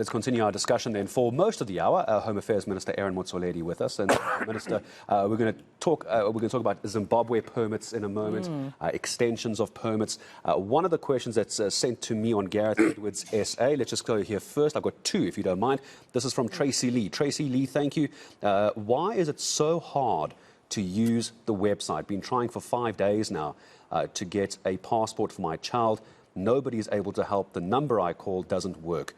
Let's continue our discussion then. For most of the hour, Home Affairs Minister Aaron Motsoaledi with us, and Minister, we're going to talk about Zimbabwe permits in a moment, extensions of permits. One of the questions that's sent to me on Gareth Edwards SA. Let's just go here first. I've got two, if you don't mind. This is from Tracy Lee. Tracy Lee, thank you. Why is it so hard to use the website? Been trying for 5 days now to get a passport for my child. Nobody is able to help. The number I called doesn't work.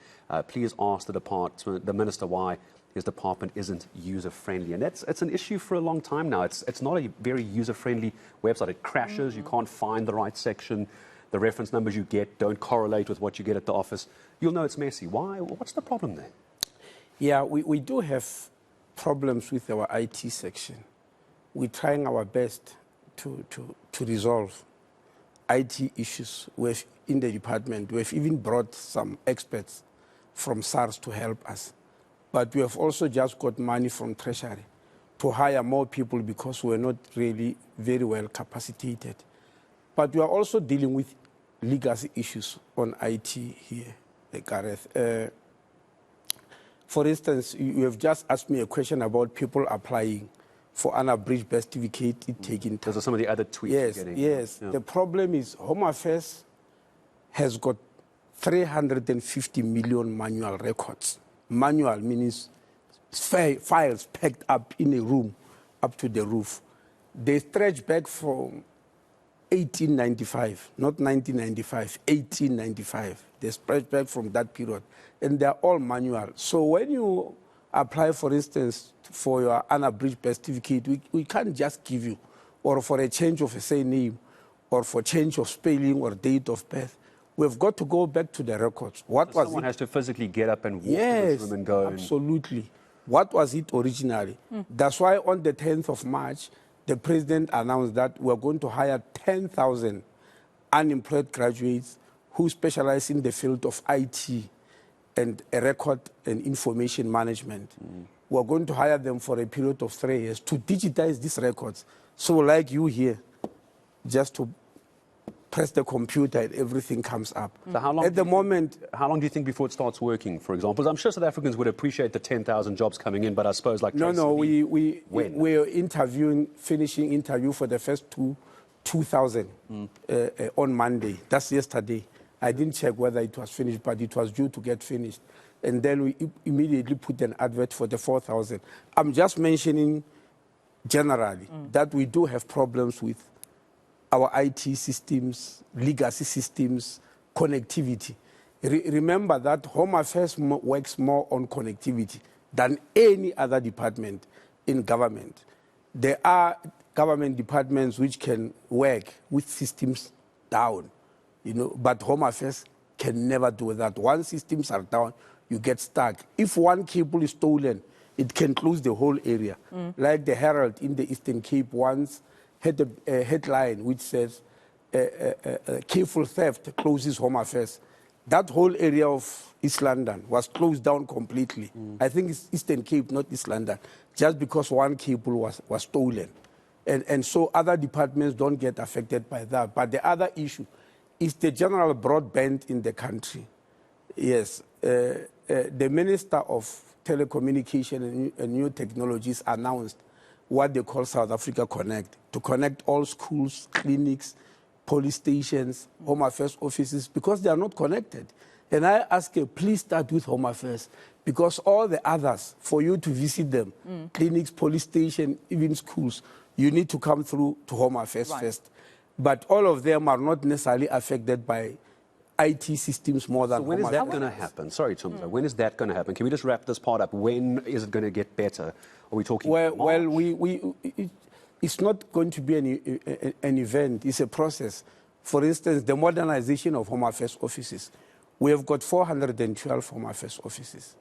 Please ask the minister why his department isn't user-friendly. And it's an issue for a long time now. It's not a very user-friendly website. It crashes. You can't find the right section. The reference numbers you get don't correlate with what you get at the office. You'll know it's messy. Why? What's the problem there? Yeah, we do have problems with our IT section. We're trying our best to resolve IT issues in the department. We've even brought some experts from SARS to help us. But we have also just got money from Treasury to hire more people because we're not really very well capacitated. But we are also dealing with legacy issues on IT here, Gareth. For instance, you have just asked me a question about people applying for an abridged birth certificate, taking time. Those are some of the other tweets yes, you're getting. Yes, yeah. The problem is Home Affairs has got 350 million manual records. Manual means files packed up in a room up to the roof. They stretch back from 1895, not 1995, 1895. They stretch back from that period. And they're all manual. So when you apply, for instance, for your unabridged birth certificate, we can't just give you, or for a change of a surname, or for change of spelling or date of birth. We've got to go back to the records. Someone has to physically get up and walk to this room and go. Absolutely. What was it originally? That's why on the 10th of March, the president announced that we're going to hire 10,000 unemployed graduates who specialize in the field of IT and record and information management. We're going to hire them for a period of 3 years to digitize these records. So like you here, just to press the computer and everything comes up. So how long how long do you think before it starts working, for example? I'm sure South Africans would appreciate the 10,000 jobs coming in, but I suppose like we're finishing interview for the first 2,000 on Monday. That's yesterday. I didn't check whether it was finished, but it was due to get finished. And then we immediately put an advert for the 4,000. I'm just mentioning generally that we do have problems with our IT systems, legacy systems, connectivity. Remember that Home Affairs works more on connectivity than any other department in government. There are government departments which can work with systems down, but Home Affairs can never do that. Once systems are down, you get stuck. If one cable is stolen, it can close the whole area. Like the Herald in the Eastern Cape once had a headline which says, careful theft closes Home Affairs. That whole area of East London was closed down completely. I think it's Eastern Cape, not East London, just because one cable was stolen. And so other departments don't get affected by that. But the other issue is the general broadband in the country. Yes, the Minister of Telecommunication and New Technologies announced what they call South Africa Connect, to connect all schools, clinics, police stations, Home Affairs offices, because they are not connected. And I ask you, please start with Home Affairs, because all the others, for you to visit them, clinics, police station, even schools, you need to come through to Home Affairs first. But all of them are not necessarily affected by IT systems more than Home Affairs. So when is that going to happen? Sorry, Tumelo. When is that going to happen? Can we just wrap this part up? When is it going to get better? Are we talking it's not going to be an event. It's a process. For instance, the modernization of Home Affairs offices. We have got 412 Home Affairs offices.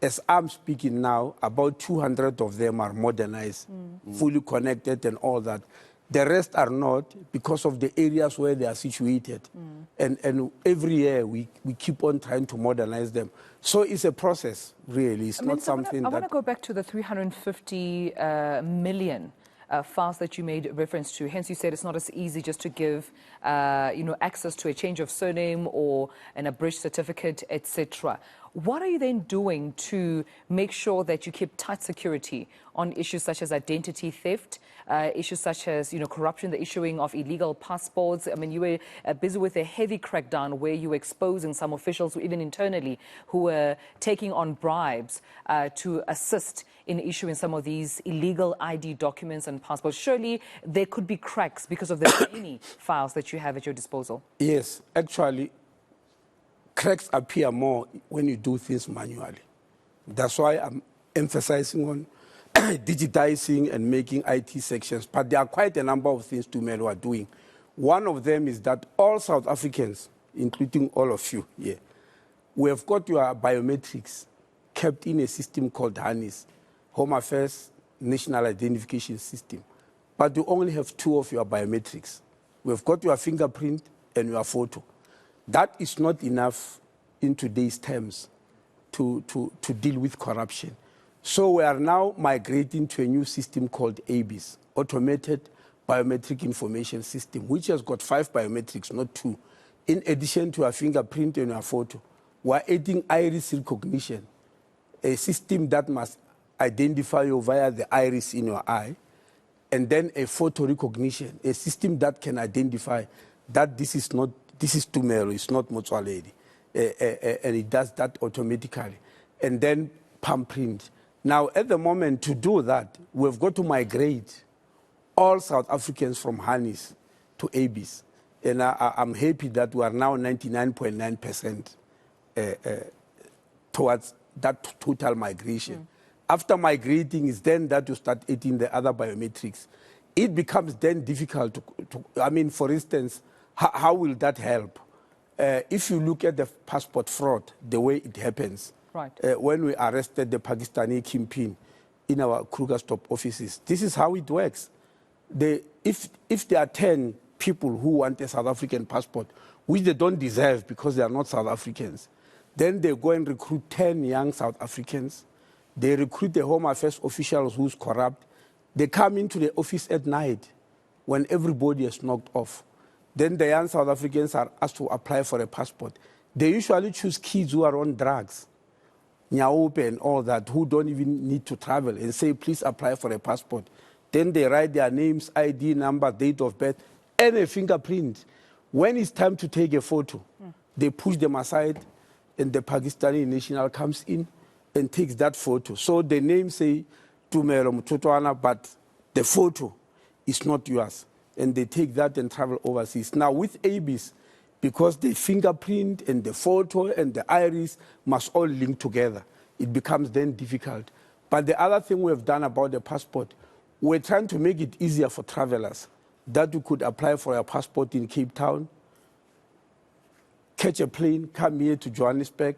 As I'm speaking now, about 200 of them are modernized, fully connected and all that. The rest are not because of the areas where they are situated. And every year we keep on trying to modernize them. So it's a process, really. It's not something I want to go back to the 350 million files that you made reference to. Hence, you said it's not as easy just to give, access to a change of surname or an abridged certificate, etc. What are you then doing to make sure that you keep tight security on issues such as identity theft, issues such as, corruption, the issuing of illegal passports? I mean, you were busy with a heavy crackdown where you were exposing some officials, even internally, who were taking on bribes to assist in issuing some of these illegal ID documents and passports. Surely there could be cracks because of the many files that you have at your disposal. Yes, actually, cracks appear more when you do things manually. That's why I'm emphasizing on digitizing and making IT sections. But there are quite a number of things Tumelo are doing. One of them is that all South Africans, including all of you here, we have got your biometrics kept in a system called HANIS, Home Affairs National Identification System. But you only have 2 of your biometrics. We've got your fingerprint and your photo. That is not enough in today's terms to deal with corruption. So we are now migrating to a new system called ABIS, Automated Biometric Information System, which has got 5 biometrics, not 2. In addition to a fingerprint and a photo, we're adding iris recognition, a system that must identify you via the iris in your eye, and then a photo recognition, a system that can identify that this is Tumelo, it's not Motsoaledi, and it does that automatically. And then palm print. Now, at the moment, to do that, we've got to migrate all South Africans from HANIS to ABIS. And I'm happy that we are now 99.9% towards that total migration. After migrating is then that you start adding the other biometrics. It becomes then difficult for instance, how will that help? If you look at the passport fraud, the way it happens, right. When we arrested the Pakistani kingpin in our Krugerstop offices, this is how it works. If there are 10 people who want a South African passport, which they don't deserve because they are not South Africans, then they go and recruit 10 young South Africans. They recruit the Home Affairs officials who's corrupt. They come into the office at night when everybody is knocked off. Then the young South Africans are asked to apply for a passport. They usually choose kids who are on drugs, Nyaope and all that, who don't even need to travel, and say, please apply for a passport. Then they write their names, ID number, date of birth, and a fingerprint. When it's time to take a photo, they push them aside, and the Pakistani national comes in and takes that photo. So the name say Tumelo Mothotoane, but the photo is not yours. And they take that and travel overseas. Now with ABIS, because the fingerprint and the photo and the iris must all link together, it becomes then difficult. But the other thing we have done about the passport, we're trying to make it easier for travelers that you could apply for a passport in Cape Town, catch a plane, come here to Johannesburg,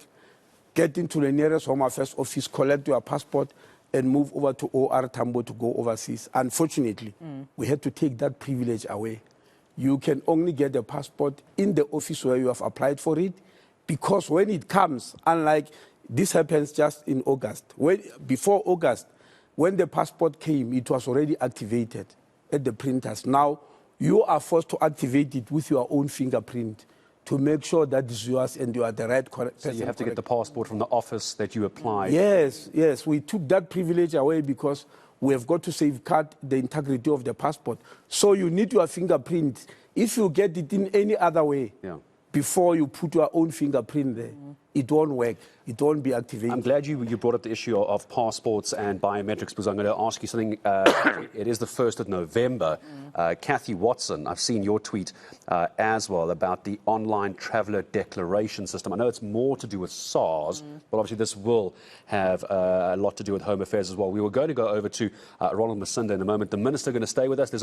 get into the nearest Home Affairs office, collect your passport, and move over to OR Tambo to go overseas. Unfortunately, we had to take that privilege away. You can only get a passport in the office where you have applied for it, because when it comes, unlike this happens just in August. Before August, when the passport came, it was already activated at the printers. Now, you are forced to activate it with your own fingerprint to make sure that it's yours and you are the right person. So you have to get the passport from the office that you applied. Yes. We took that privilege away because we have got to safeguard the integrity of the passport. So you need your fingerprint. If you get it in any other way, before you put your own fingerprint there, it won't work. It won't be activated. I'm glad you brought up the issue of passports and biometrics, because I'm going to ask you something. It is the 1st of November. Kathy Watson, I've seen your tweet as well about the online traveller declaration system. I know it's more to do with SARS, but obviously this will have a lot to do with Home Affairs as well. We were going to go over to Ronald Masinda in a moment. The Minister going to stay with us. There's